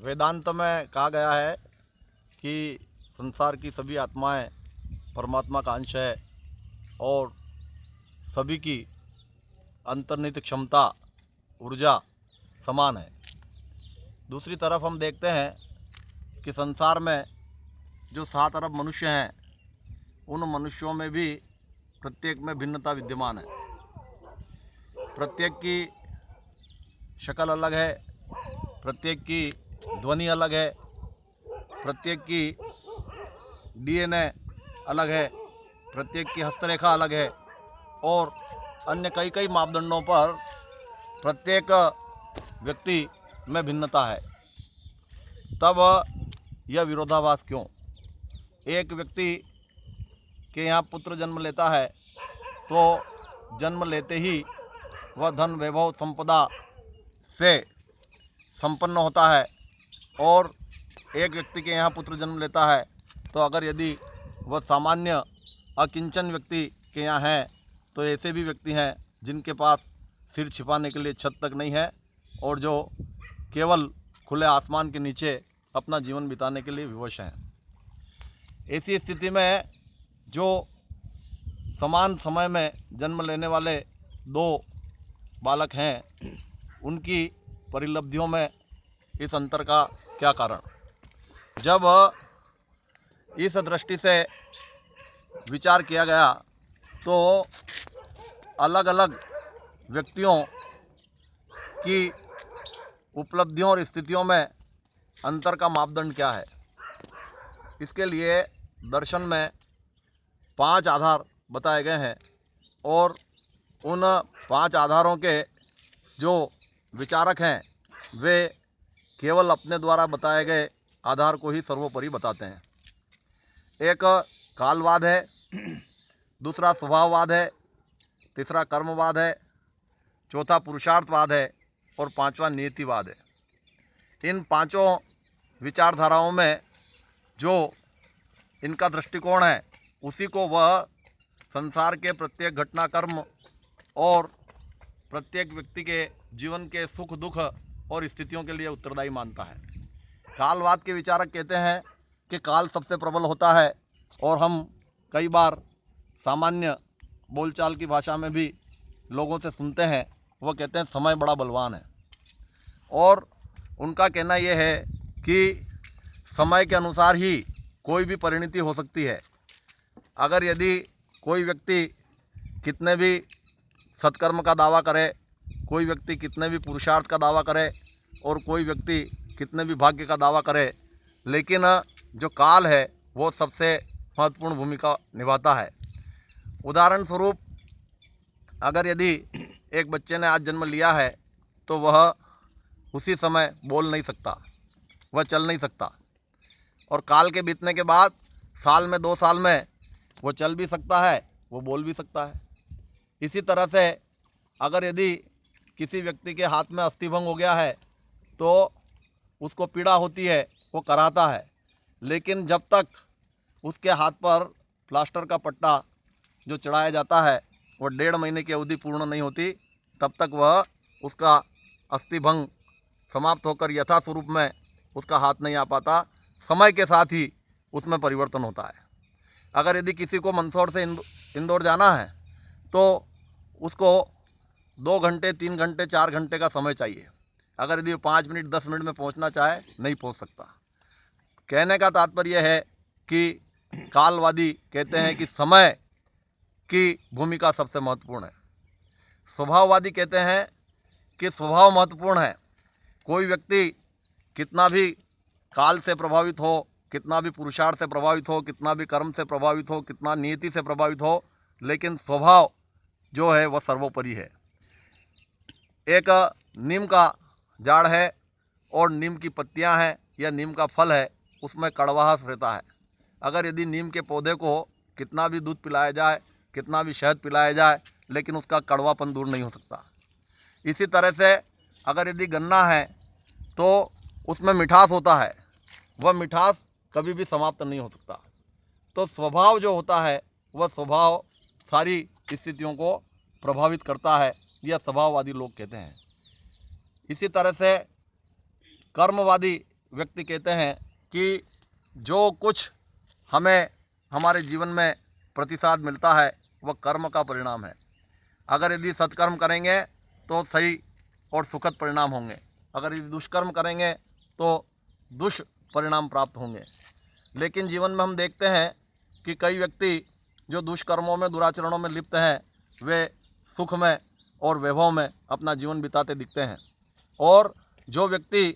वेदांत में कहा गया है कि संसार की सभी आत्माएं परमात्मा का अंश है और सभी की अंतर्निहित क्षमता ऊर्जा समान है। दूसरी तरफ हम देखते हैं कि संसार में जो 7 अरब मनुष्य हैं, उन मनुष्यों में भी प्रत्येक में भिन्नता विद्यमान है। प्रत्येक की शक्ल अलग है, प्रत्येक की ध्वनि अलग है, प्रत्येक की डीएनए अलग है, प्रत्येक की हस्तरेखा अलग है और अन्य कई कई मापदंडों पर प्रत्येक व्यक्ति में भिन्नता है। तब यह विरोधाभास क्यों? एक व्यक्ति के यहाँ पुत्र जन्म लेता है तो जन्म लेते ही वह धन वैभव संपदा से संपन्न होता है, और एक व्यक्ति के यहाँ पुत्र जन्म लेता है तो अगर यदि वह सामान्य अकिंचन व्यक्ति के यहाँ है तो ऐसे भी व्यक्ति हैं जिनके पास सिर छिपाने के लिए छत तक नहीं है और जो केवल खुले आसमान के नीचे अपना जीवन बिताने के लिए विवश हैं। ऐसी स्थिति में जो समान समय में जन्म लेने वाले 2 बालक हैं, उनकी परिलब्धियों में इस अंतर का क्या कारण? जब इस दृष्टि से विचार किया गया तो अलग अलग व्यक्तियों की उपलब्धियों और स्थितियों में अंतर का मापदंड क्या है, इसके लिए दर्शन में 5 आधार बताए गए हैं और उन 5 आधारों के जो विचारक हैं वे केवल अपने द्वारा बताए गए आधार को ही सर्वोपरि बताते हैं। एक कालवाद है, दूसरा स्वभाववाद है, तीसरा कर्मवाद है, चौथा पुरुषार्थवाद है और 5वां नियतिवाद है। इन 5 विचारधाराओं में जो इनका दृष्टिकोण है उसी को वह संसार के प्रत्येक घटनाक्रम और प्रत्येक व्यक्ति के जीवन के सुख दुख और स्थितियों के लिए उत्तरदायी मानता है। कालवाद के विचारक कहते हैं कि काल सबसे प्रबल होता है और हम कई बार सामान्य बोलचाल की भाषा में भी लोगों से सुनते हैं, वह कहते हैं समय बड़ा बलवान है। और उनका कहना यह है कि समय के अनुसार ही कोई भी परिणति हो सकती है। अगर यदि कोई व्यक्ति कितने भी सत्कर्म का दावा करे, कोई व्यक्ति कितने भी पुरुषार्थ का दावा करे और कोई व्यक्ति कितने भी भाग्य का दावा करे, लेकिन जो काल है वो सबसे महत्वपूर्ण भूमिका निभाता है। उदाहरण स्वरूप, अगर यदि एक बच्चे ने आज जन्म लिया है तो वह उसी समय बोल नहीं सकता, वह चल नहीं सकता, और काल के बीतने के बाद साल में 2 साल में वो चल भी सकता है, वो बोल भी सकता है। इसी तरह से अगर यदि किसी व्यक्ति के हाथ में अस्थिभंग हो गया है तो उसको पीड़ा होती है, वो कराहता है, लेकिन जब तक उसके हाथ पर प्लास्टर का पट्टा जो चढ़ाया जाता है वो 1.5 महीने की अवधि पूर्ण नहीं होती, तब तक वह उसका अस्थिभंग समाप्त होकर यथा स्वरूप में उसका हाथ नहीं आ पाता। समय के साथ ही उसमें परिवर्तन होता है। अगर यदि किसी को मंदसौर से इंदौर जाना है तो उसको 2 घंटे 3 घंटे 4 घंटे का समय चाहिए। अगर यदि 5 मिनट 10 मिनट में पहुंचना चाहे, नहीं पहुंच सकता। कहने का तात्पर्य है कि कालवादी कहते हैं कि समय की भूमिका सबसे महत्वपूर्ण है। स्वभाववादी कहते हैं कि स्वभाव महत्वपूर्ण है। कोई व्यक्ति कितना भी काल से प्रभावित हो, कितना भी पुरुषार्थ से प्रभावित हो, कितना भी कर्म से प्रभावित हो, कितना नियति से प्रभावित हो, लेकिन स्वभाव जो है वह सर्वोपरि है। एक नीम का झाड़ है और नीम की पत्तियां हैं या नीम का फल है, उसमें कड़वाहट रहता है। अगर यदि नीम के पौधे को कितना भी दूध पिलाया जाए, कितना भी शहद पिलाया जाए, लेकिन उसका कड़वापन दूर नहीं हो सकता। इसी तरह से अगर यदि गन्ना है तो उसमें मिठास होता है, वह मिठास कभी भी समाप्त नहीं हो सकता। तो स्वभाव जो होता है वह स्वभाव सारी स्थितियों को प्रभावित करता है, यह स्वभाववादी लोग कहते हैं। इसी तरह से कर्मवादी व्यक्ति कहते हैं कि जो कुछ हमें हमारे जीवन में प्रतिसाद मिलता है वह कर्म का परिणाम है। अगर यदि सत्कर्म करेंगे तो सही और सुखद परिणाम होंगे, अगर यदि दुष्कर्म करेंगे तो दुष्परिणाम प्राप्त होंगे। लेकिन जीवन में हम देखते हैं कि कई व्यक्ति जो दुष्कर्मों में, दुराचरणों में लिप्त हैं, वे सुख में और वैभव में अपना जीवन बिताते दिखते हैं। और जो व्यक्ति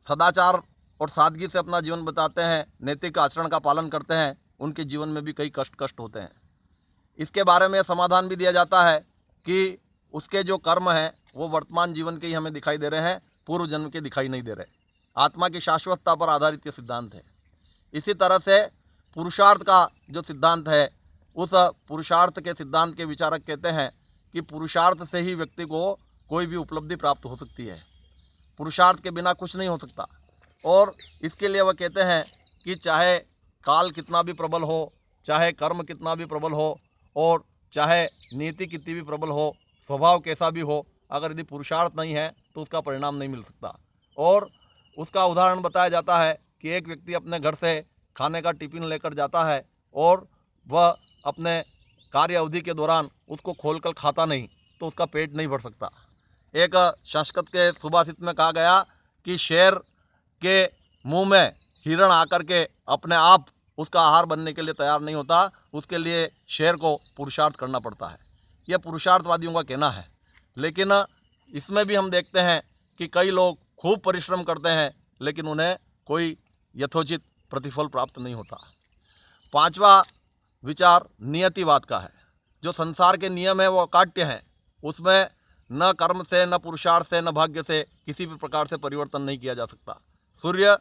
सदाचार और सादगी से अपना जीवन बिताते हैं, नैतिक आचरण का पालन करते हैं, उनके जीवन में भी कई कष्ट होते हैं। इसके बारे में समाधान भी दिया जाता है कि उसके जो कर्म हैं वो वर्तमान जीवन के ही हमें दिखाई दे रहे हैं, पूर्व जन्म के दिखाई नहीं दे रहे। आत्मा की शाश्वतता पर आधारित ये सिद्धांत है। इसी तरह से पुरुषार्थ का जो सिद्धांत है, उस पुरुषार्थ के सिद्धांत के विचारक कहते हैं कि पुरुषार्थ से ही व्यक्ति को कोई भी उपलब्धि प्राप्त हो सकती है, पुरुषार्थ के बिना कुछ नहीं हो सकता। और इसके लिए वह कहते हैं कि चाहे काल कितना भी प्रबल हो, चाहे कर्म कितना भी प्रबल हो, और चाहे नीति कितनी भी प्रबल हो, स्वभाव कैसा भी हो, अगर यदि पुरुषार्थ नहीं है तो उसका परिणाम नहीं मिल सकता। और उसका उदाहरण बताया जाता है कि एक व्यक्ति अपने घर से खाने का टिफिन लेकर जाता है और वह अपने कार्य अवधि के दौरान उसको खोलकर खाता नहीं तो उसका पेट नहीं भर सकता। एक संस्कृत के सुभाषित में कहा गया कि शेर के मुंह में हिरण आकर के अपने आप उसका आहार बनने के लिए तैयार नहीं होता, उसके लिए शेर को पुरुषार्थ करना पड़ता है। यह पुरुषार्थवादियों का कहना है। लेकिन इसमें भी हम देखते हैं कि कई लोग खूब परिश्रम करते हैं लेकिन उन्हें कोई यथोचित प्रतिफल प्राप्त नहीं होता। पांचवा विचार नियतिवाद का है। जो संसार के नियम है वो अकाट्य हैं, उसमें न कर्म से, न पुरुषार्थ से, न भाग्य से किसी भी प्रकार से परिवर्तन नहीं किया जा सकता। सूर्य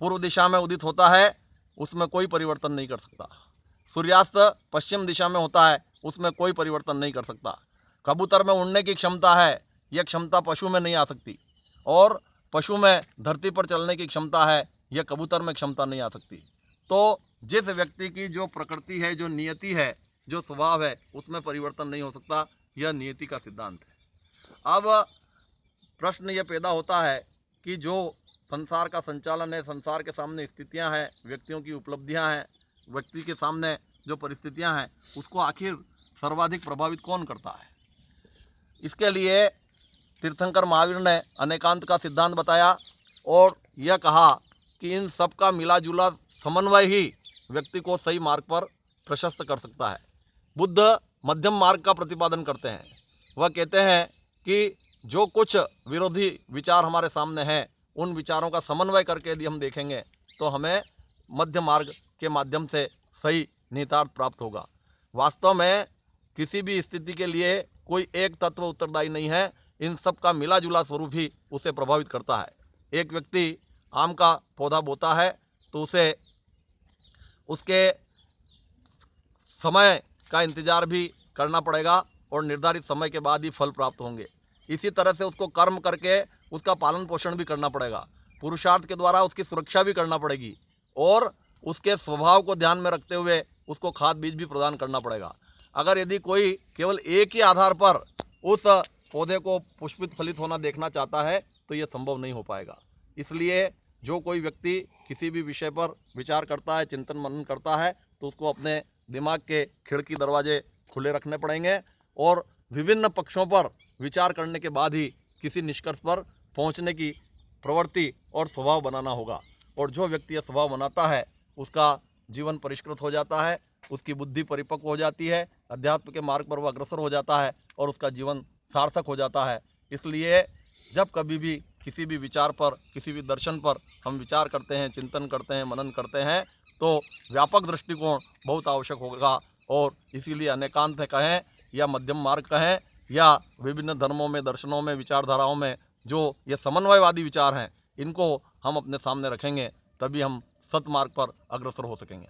पूर्व दिशा में उदित होता है, उसमें कोई परिवर्तन नहीं कर सकता। सूर्यास्त पश्चिम दिशा में होता है, उसमें कोई परिवर्तन नहीं कर सकता। कबूतर में उड़ने की क्षमता है, यह क्षमता पशु में नहीं आ सकती। और पशु में धरती पर चलने की क्षमता है, यह कबूतर में क्षमता नहीं आ सकती। तो जिस व्यक्ति की जो प्रकृति है, जो नियति है, जो स्वभाव है, उसमें परिवर्तन नहीं हो सकता। यह नियति का सिद्धांत है। अब प्रश्न ये पैदा होता है कि जो संसार का संचालन है, संसार के सामने स्थितियां हैं, व्यक्तियों की उपलब्धियां हैं, व्यक्ति के सामने जो परिस्थितियां हैं, उसको आखिर सर्वाधिक प्रभावित कौन करता है? इसके लिए तीर्थंकर महावीर ने अनेकांत का सिद्धांत बताया और यह कहा कि इन सब का मिला जुला समन्वय ही व्यक्ति को सही मार्ग पर प्रशस्त कर सकता है। बुद्ध मध्यम मार्ग का प्रतिपादन करते हैं। वह कहते हैं कि जो कुछ विरोधी विचार हमारे सामने हैं, उन विचारों का समन्वय करके यदि हम देखेंगे तो हमें मध्य मार्ग के माध्यम से सही निहितार्थ प्राप्त होगा। वास्तव में किसी भी स्थिति के लिए कोई एक तत्व उत्तरदायी नहीं है, इन सब का मिला जुला स्वरूप ही उसे प्रभावित करता है। एक व्यक्ति आम का पौधा बोता है तो उसे उसके समय का इंतजार भी करना पड़ेगा और निर्धारित समय के बाद ही फल प्राप्त होंगे। इसी तरह से उसको कर्म करके उसका पालन पोषण भी करना पड़ेगा, पुरुषार्थ के द्वारा उसकी सुरक्षा भी करना पड़ेगी और उसके स्वभाव को ध्यान में रखते हुए उसको खाद बीज भी प्रदान करना पड़ेगा। अगर यदि कोई केवल एक ही आधार पर उस पौधे को पुष्पित फलित होना देखना चाहता है तो यह संभव नहीं हो पाएगा। इसलिए जो कोई व्यक्ति किसी भी विषय पर विचार करता है, चिंतन मनन करता है, तो उसको अपने दिमाग के खिड़की दरवाजे खुले रखने पड़ेंगे और विभिन्न पक्षों पर विचार करने के बाद ही किसी निष्कर्ष पर पहुंचने की प्रवृत्ति और स्वभाव बनाना होगा। और जो व्यक्ति यह स्वभाव बनाता है उसका जीवन परिष्कृत हो जाता है, उसकी बुद्धि परिपक्व हो जाती है, अध्यात्म के मार्ग पर वह अग्रसर हो जाता है और उसका जीवन सार्थक हो जाता है। इसलिए जब कभी भी किसी भी विचार पर, किसी भी दर्शन पर हम विचार करते हैं, चिंतन करते हैं, मनन करते हैं, तो व्यापक दृष्टिकोण बहुत आवश्यक होगा। और इसीलिए अनेकांत कहें या मध्यम मार्ग कहें या विभिन्न धर्मों में, दर्शनों में, विचारधाराओं में जो ये समन्वयवादी विचार हैं, इनको हम अपने सामने रखेंगे, तभी हम सतमार्ग पर अग्रसर हो सकेंगे।